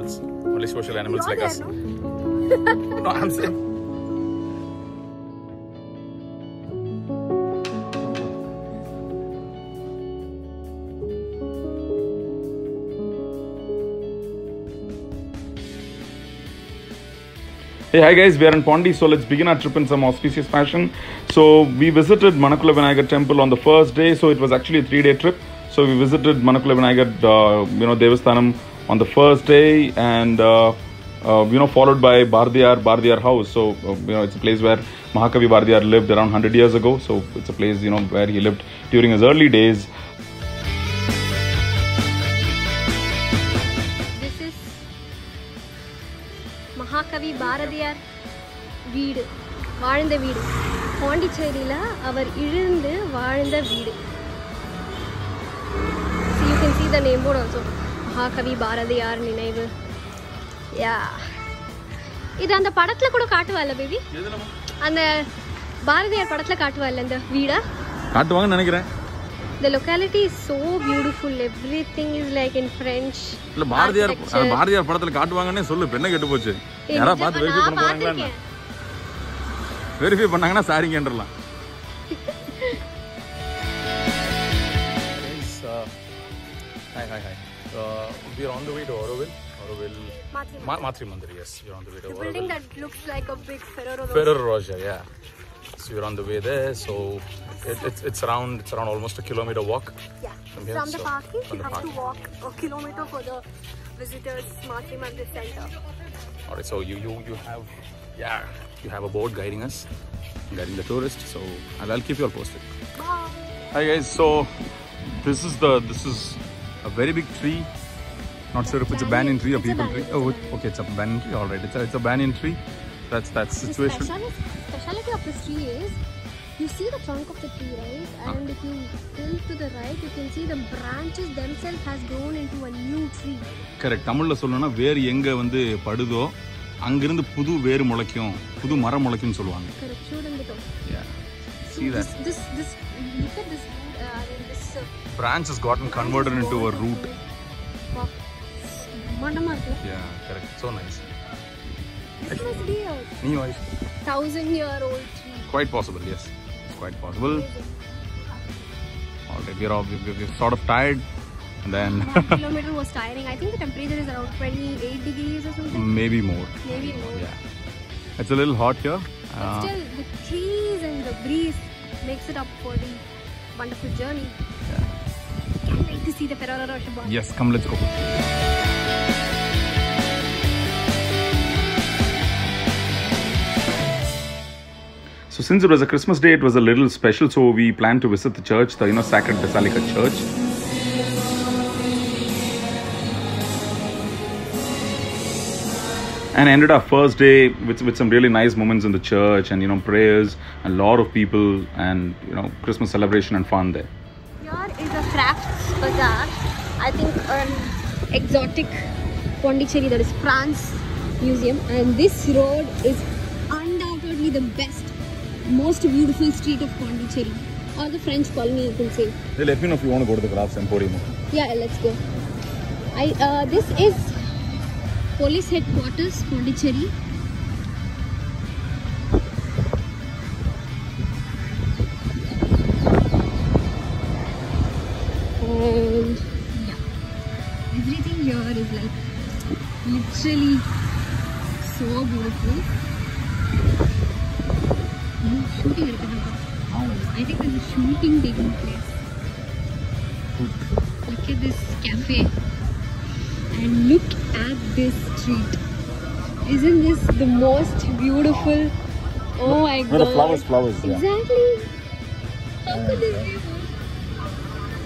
animals. Only social animals like us. No, I'm saying. Hey, hi guys, we are in Pondi, so let's begin our trip in some auspicious fashion. So we visited Manakula Vinayagar temple on the first day, so it was actually a 3-day trip. So we visited Manakula Vinayagar, Devasthanam on the first day, and followed by Bardiyar house. So it's a place where Mahakavi Bardiyar lived around 100 years ago. So it's a place where he lived during his early days. மகாகவி பாரதியார் வீடு, வாழ்ந்த வீடு, பாண்டிச்சேரியில அவர் இருந்து வாழ்ந்த வீடு. So you can see the name board also. மகாகவி பாரதியார் நினைவு. Yeah. இது அந்த படத்துல கூட காட்டுவால பேபி? அந்த பாரதியார் படத்துல காட்டுவால அந்த வீடா? காட்டுவாங்கன்னு நினைக்கிறேன். The locality is so beautiful. Everything is like in French. இல்ல பாரதியார் படத்துல காட்டுவாங்கன்னே சொல்லு. பெண்ணை கெட்டு போச்சு. யாரா பார்த்து வெரிஃபை பண்ண போறாங்களா? வெரிஃபை பண்ணாங்கன்னா சாரிங்கன்றலாம். Hi. We are on the way to Auroville. Matri Mandir, yes. We are on the way to Auroville. The building that looks like a big Ferrero Rocher, yeah. So we're on the way there. So it's around almost a kilometer walk. Yeah. From the parking, you have to walk a kilometer for the visitors Matri Mandir center. Alright, so you have a board guiding us, guiding the tourists. So I'll keep you all posted. Bye. Hi guys. So this is a very big tree. Not sure if it's a banyan tree or people tree. Oh, okay, it's a banyan tree. All right, it's a banyan tree. That's situation. The speciality of this tree is you see the trunk of the tree, right? And if you tilt to the right, you can see the branches themselves has grown into a new tree. Correct. தமிழ்ல சொல்லணும்னா வேர் எங்க வந்து படுதோ அங்கிருந்து புது வேர் முளைக்கும், புது மரம் முளைக்கும்னு சொல்லுவாங்க. Correct. Show them the top. Yeah. See that? This look at this. This branch has gotten converted into a root. Wow. Yeah, correct. So nice. This must be a 1,000-year-old tree. Quite possible, yes. It's quite possible. Alright, we're sort of tired. And then 1 kilometer was tiring. I think the temperature is around 28 degrees or something. Maybe more. Yeah. It's a little hot here. But still, the trees and the breeze makes it up for the wonderful journey. Yeah. Can't wait to see the Ferrero Rocher bar. Yes, come, let's go. So since it was a Christmas day, it was a little special. So we planned to visit the church, the Sacred Basilica Church. And ended our first day with some really nice moments in the church and prayers, and a lot of people, and Christmas celebration and fun there. Here is a crafts bazaar. I think an exotic Pondicherry, that is France Museum, and this road is undoubtedly the best, most beautiful street of Pondicherry, or the French colony, you can say. Hey, let me know if you want to go to the Crafts Emporium. Yeah, let's go. This is Police Headquarters, Pondicherry. And yeah, everything here is like literally so beautiful. Shooting. I think there's a shooting taking place. Look at this cafe. And look at this street. Isn't this the most beautiful? Oh my god. The flowers. Exactly. How could this be?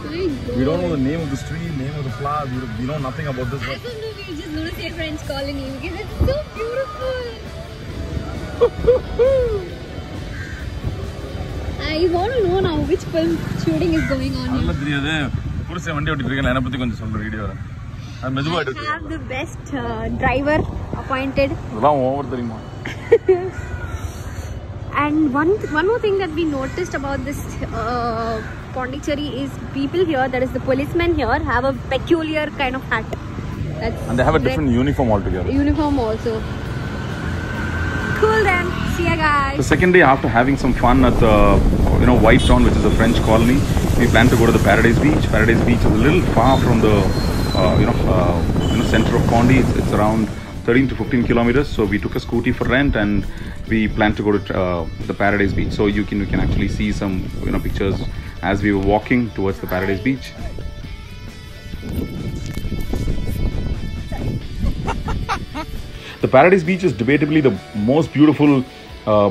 My god. We don't know the name of the street, name of the flower. We know nothing about this. I don't know. We're just going to say French colony because it's so beautiful. I want to know now which film shooting is going on here. I have the best driver appointed. And one more thing that we noticed about this Pondicherry is people here, that is the policemen here, have a peculiar kind of hat. And they have a different uniform altogether. Uniform also. Cool then. See ya guys. The second day, after having some fun at the White Town, which is a French colony, we plan to go to the Paradise Beach. Paradise Beach is a little far from the center of Pondy. It's around 13 to 15 kilometers. So we took a scooty for rent and we plan to go to the Paradise Beach. So you can actually see some pictures as we were walking towards the Paradise Beach. The Paradise Beach is debatably the most beautiful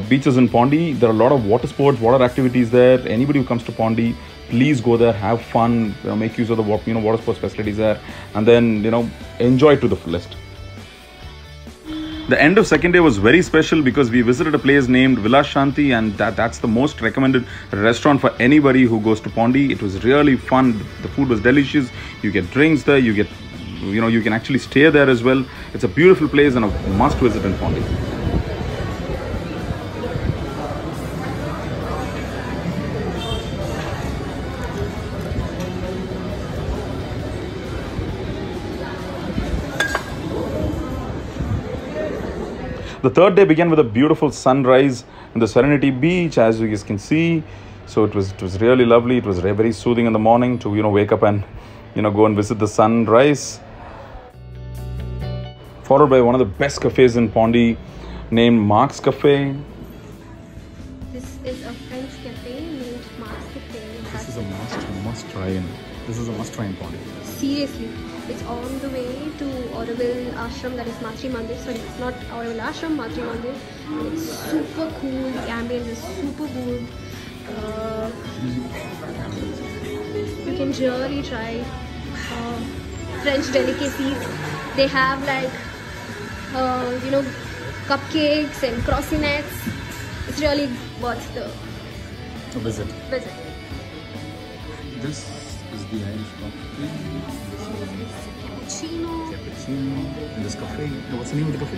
beaches in Pondy. There are a lot of water sports, water activities there. Anybody who comes to Pondy, please go there, have fun, make use of the water sports facilities there, and then enjoy to the fullest. The end of second day was very special because we visited a place named Villa Shanti, and that's the most recommended restaurant for anybody who goes to Pondy. It was really fun. The food was delicious. You get drinks there. You can actually stay there as well. It's a beautiful place and a must visit in Pondy. The third day began with a beautiful sunrise in the Serenity Beach, as you guys can see. So it was really lovely. It was very soothing in the morning to wake up and go and visit the sunrise. Followed by one of the best cafes in Pondy named Mark's Cafe. This is a French cafe named Mark's Cafe. This is a must try in. This is a must try in Pondy. Seriously, it's on the way to Auroville Ashram, that is Matri Mandir. Sorry, it's not Auroville Ashram, Matri Mandir. It's super cool. The ambience is super good. You can really try French delicacies. They have like cupcakes and croissantes. It's really worth the visit. This is the Irish coffee. Cappuccino. And this cafe. What's the name of the cafe?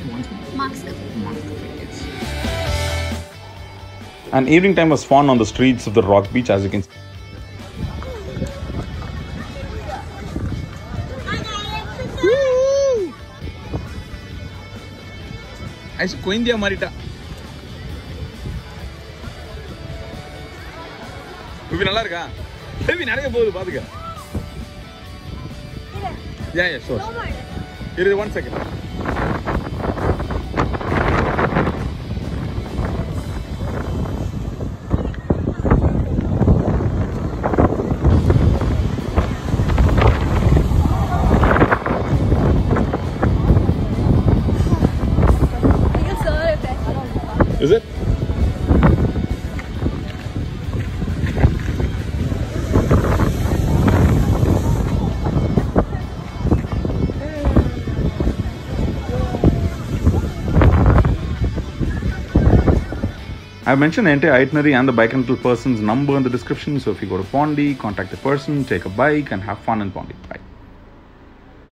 Mark's Cafe. Mark's Cafe, yes. And evening time was fun on the streets of the Rock Beach, as you can see. Ice கோயிந்தியா மாறிட்டா. இது நல்லா இருக்கா? Baby நிறைய போகுது பாத்துக்க. Yeah, sure. Here is 1 second. Is it? I've mentioned the entire itinerary and the bike rental person's number in the description. So if you go to Pondy, contact the person, take a bike and have fun in Pondy. Bye.